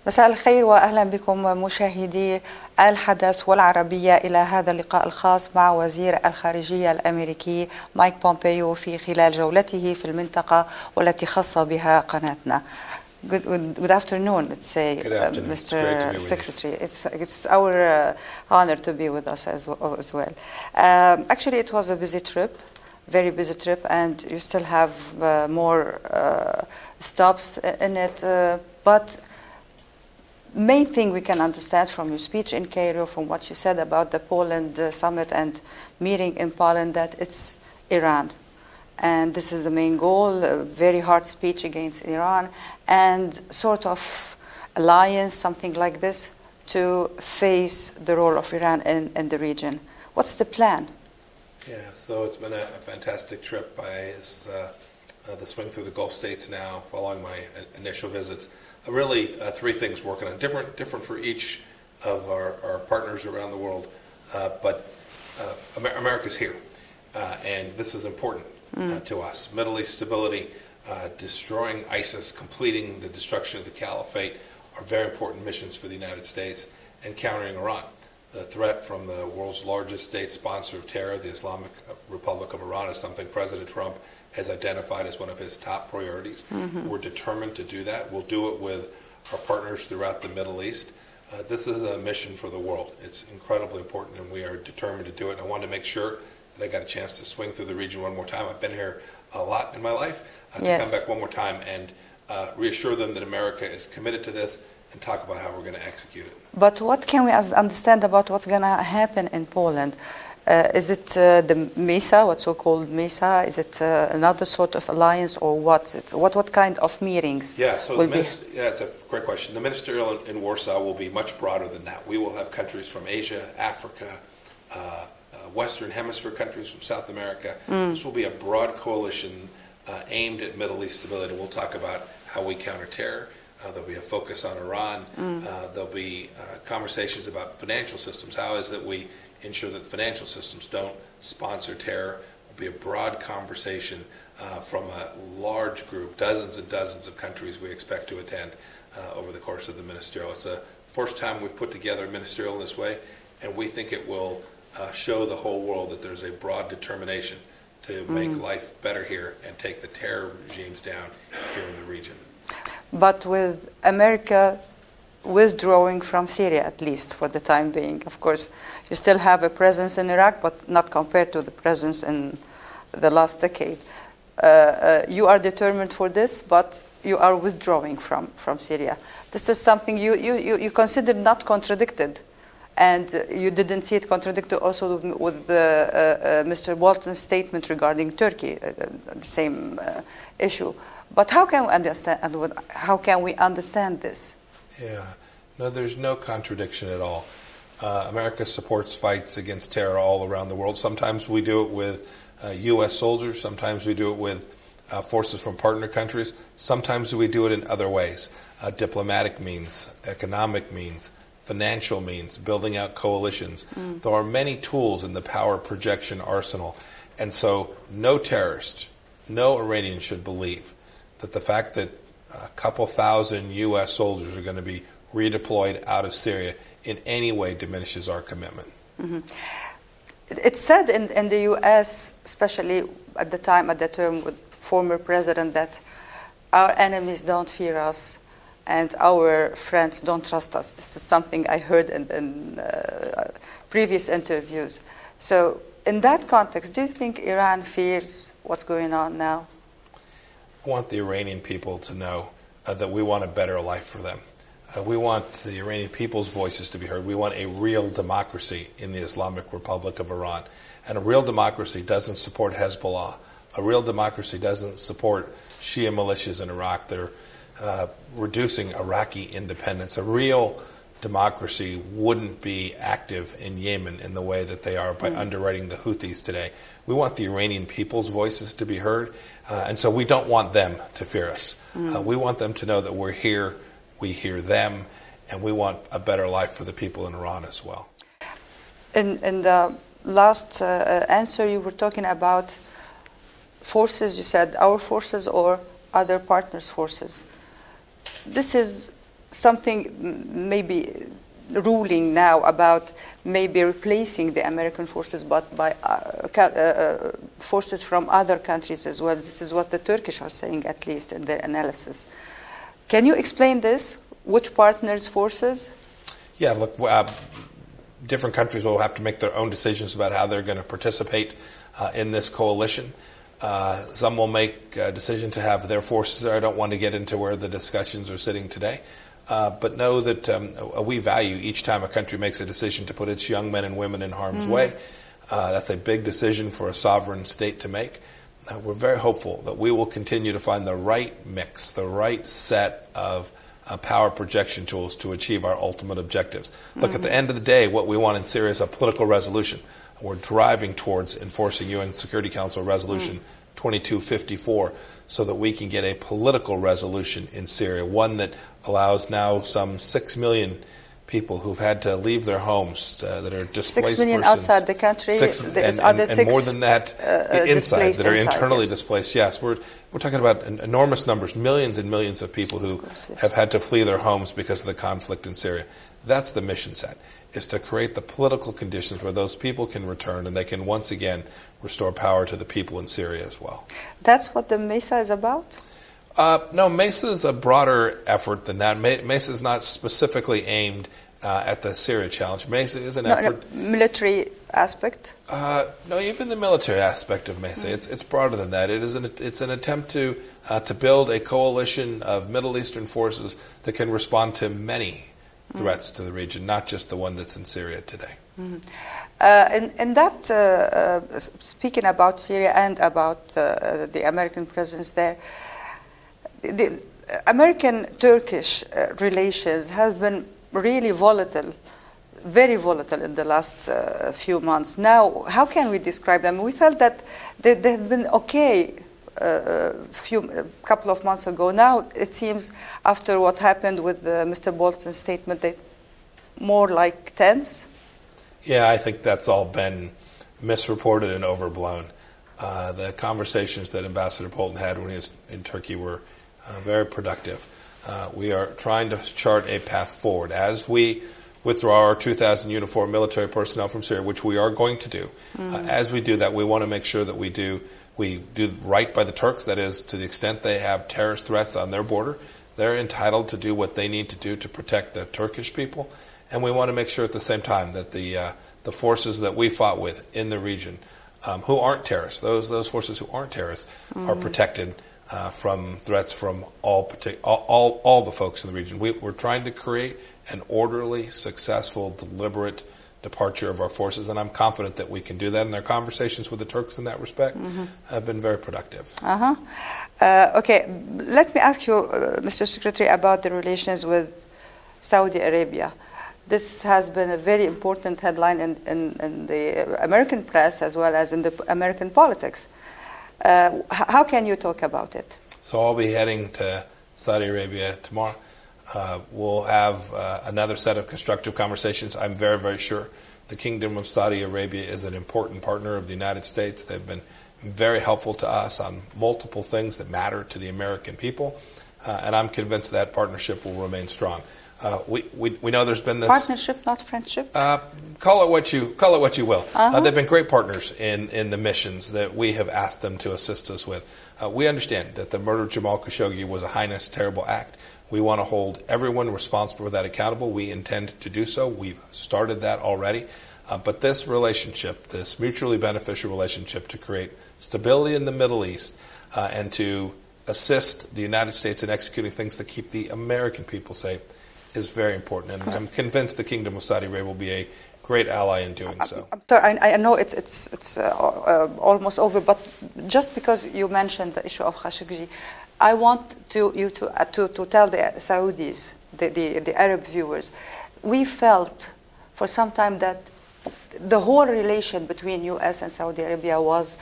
مساء الخير وأهلا بكم مشاهدي الحدث والعربية إلى هذا اللقاء الخاص مع وزير الخارجية الأمريكي مايك بومبيو في خلال جولته في المنطقة والتي خص بها قناتنا. Good afternoon, let's say, Mr. Secretary. It's our honor to be with us as well. Actually, it was a busy trip, very busy trip, and you still have more stops in it. But main thing we can understand from your speech in Cairo, from what you said about the Poland summit and meeting in Poland, that it's Iran. And this is the main goal, a very hard speech against Iran, and sort of alliance, something like this, to face the role of Iran in the region. What's the plan? Yeah, so it's been a fantastic trip. The swing through the Gulf states now, following my initial visits. Really, three things working on, different for each of our partners around the world, but America's here, and this is important to us. Middle East stability, destroying ISIS, completing the destruction of the caliphate are very important missions for the United States, and countering Iran. The threat from the world's largest state sponsor of terror, the Islamic Republic of Iran, is something President Trump has identified as one of his top priorities. We're determined to do that. We'll do it with our partners throughout the Middle East. This is a mission for the world. It's incredibly important, and we are determined to do it. I wanted to make sure that I got a chance to swing through the region one more time. I've been here a lot in my life. To come back one more time and reassure them that America is committed to this and talk about how we're going to execute it. But what can we understand about what's going to happen in Poland? Is it the MESA, what's so-called MESA? Is it another sort of alliance, or what? What kind of meetings? Yeah, so it's a great question. The ministerial in Warsaw will be much broader than that. We will have countries from Asia, Africa, Western Hemisphere countries, from South America. This will be a broad coalition aimed at Middle East stability. We'll talk about how we counter terror. There'll be a focus on Iran. There'll be conversations about financial systems. How is it we ensure that financial systems don't sponsor terror? There'll be a broad conversation from a large group, dozens and dozens of countries we expect to attend over the course of the ministerial. It's the first time we've put together a ministerial in this way, and we think it will show the whole world that there's a broad determination to make life better here and take the terror regimes down here in the region. But with America withdrawing from Syria, at least for the time being, of course, you still have a presence in Iraq, but not compared to the presence in the last decade. You are determined for this, but you are withdrawing from Syria. This is something you considered not contradicted, and you didn't see it contradicted also with Mr. Bolton's statement regarding Turkey, the same issue. But how can we understand this? Yeah, no, there's no contradiction at all. America supports fights against terror all around the world. Sometimes we do it with U.S. soldiers. Sometimes we do it with forces from partner countries. Sometimes we do it in other ways. Diplomatic means, economic means, financial means, building out coalitions. There are many tools in the power projection arsenal. And so no terrorist, no Iranian should believe that the fact that a couple thousand U.S. soldiers are going to be redeployed out of Syria in any way diminishes our commitment. It's said in the U.S., especially at the term with former president, that our enemies don't fear us and our friends don't trust us. This is something I heard in previous interviews. So in that context, do you think Iran fears what's going on now? I want the Iranian people to know that we want a better life for them. We want the Iranian people's voices to be heard. We want a real democracy in the Islamic Republic of Iran. And a real democracy doesn't support Hezbollah. A real democracy doesn't support Shia militias in Iraq. They're reducing Iraqi independence. A real democracy wouldn't be active in Yemen in the way that they are by underwriting the Houthis today. We want the Iranian people's voices to be heard, and so we don't want them to fear us. We want them to know that we're here, we hear them, and we want a better life for the people in Iran as well. In the last answer, you were talking about forces. You said our forces or other partners' forces. This is something maybe ruling now about maybe replacing the American forces, but by forces from other countries as well. This is what the Turkish are saying, at least in their analysis. Can you explain this? Which partners' forces? Yeah, look, different countries will have to make their own decisions about how they're going to participate in this coalition. Some will make a decision to have their forces there. I don't want to get into where the discussions are sitting today. But know that we value each time a country makes a decision to put its young men and women in harm's way. That's a big decision for a sovereign state to make. We're very hopeful that we will continue to find the right mix, the right set of power projection tools to achieve our ultimate objectives. Look, at the end of the day, what we want in Syria is a political resolution. We're driving towards enforcing UN Security Council Resolution 2254 so that we can get a political resolution in Syria, one that allows now some 6 million people who've had to leave their homes, that are displaced 6 million persons. outside the country, and more than that, inside, that are internally yes. displaced. Yes, we're talking about enormous numbers, millions and millions of people who have had to flee their homes because of the conflict in Syria. That's the mission set, is to create the political conditions where those people can return and they can once again restore power to the people in Syria as well. That's what the MESA is about? No, MESA is a broader effort than that. MESA is not specifically aimed at the Syria challenge. MESA is an effort... military aspect? No, even the military aspect of MESA. It's broader than that. It's an attempt to build a coalition of Middle Eastern forces that can respond to many threats to the region, not just the one that's in Syria today. And that, speaking about Syria and about the American presence there, the American-Turkish relations have been really volatile, very volatile in the last few months. Now, how can we describe them? We felt that they had been okay a couple of months ago. Now, it seems, after what happened with Mr. Bolton's statement, they more like tense. Yeah, I think that's all been misreported and overblown. The conversations that Ambassador Bolton had when he was in Turkey were very productive. We are trying to chart a path forward. As we withdraw our 2,000 uniformed military personnel from Syria, which we are going to do, as we do that, we want to make sure that we do right by the Turks. That is, to the extent they have terrorist threats on their border, they're entitled to do what they need to do to protect the Turkish people. And we want to make sure at the same time that the forces that we fought with in the region, who aren't terrorists, those forces who aren't terrorists, are protected from threats from all the folks in the region. We're trying to create an orderly, successful, deliberate departure of our forces, and I'm confident that we can do that. And our conversations with the Turks in that respect have been very productive. Okay, let me ask you, Mr. Secretary, about the relations with Saudi Arabia. This has been a very important headline in the American press as well as in the American politics. How can you talk about it? So I'll be heading to Saudi Arabia tomorrow. We'll have another set of constructive conversations. I'm very, very sure the Kingdom of Saudi Arabia is an important partner of the United States. They've been very helpful to us on multiple things that matter to the American people, and I'm convinced that partnership will remain strong. We know there's been this partnership, not friendship. Call it what you will. They've been great partners in the missions that we have asked them to assist us with. We understand that the murder of Jamal Khashoggi was a heinous, terrible act. We want to hold everyone responsible for that accountable. We intend to do so. We've started that already. But this relationship, this mutually beneficial relationship to create stability in the Middle East and to assist the United States in executing things that keep the American people safe, is very important, and I'm convinced the Kingdom of Saudi Arabia will be a great ally in doing so. I'm sorry, I know it's almost over, but just because you mentioned the issue of Khashoggi, I want you to tell the Saudis, the Arab viewers, we felt for some time that the whole relation between U.S. and Saudi Arabia was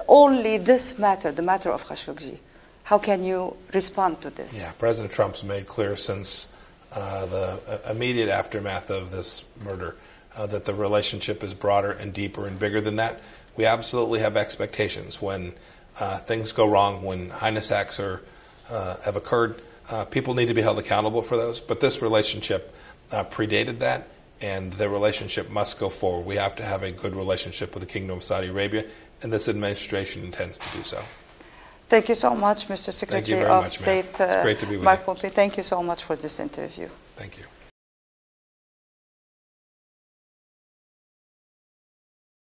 only this matter, the matter of Khashoggi. How can you respond to this? Yeah, President Trump's made clear since the immediate aftermath of this murder that the relationship is broader and deeper and bigger than that. We absolutely have expectations when things go wrong, when heinous acts have occurred. People need to be held accountable for those, but this relationship predated that, and the relationship must go forward. We have to have a good relationship with the Kingdom of Saudi Arabia, and this administration intends to do so. Thank you so much, Mr. Secretary of State It's great to be with Mark you. Pompeo. Thank you so much for this interview. Thank you.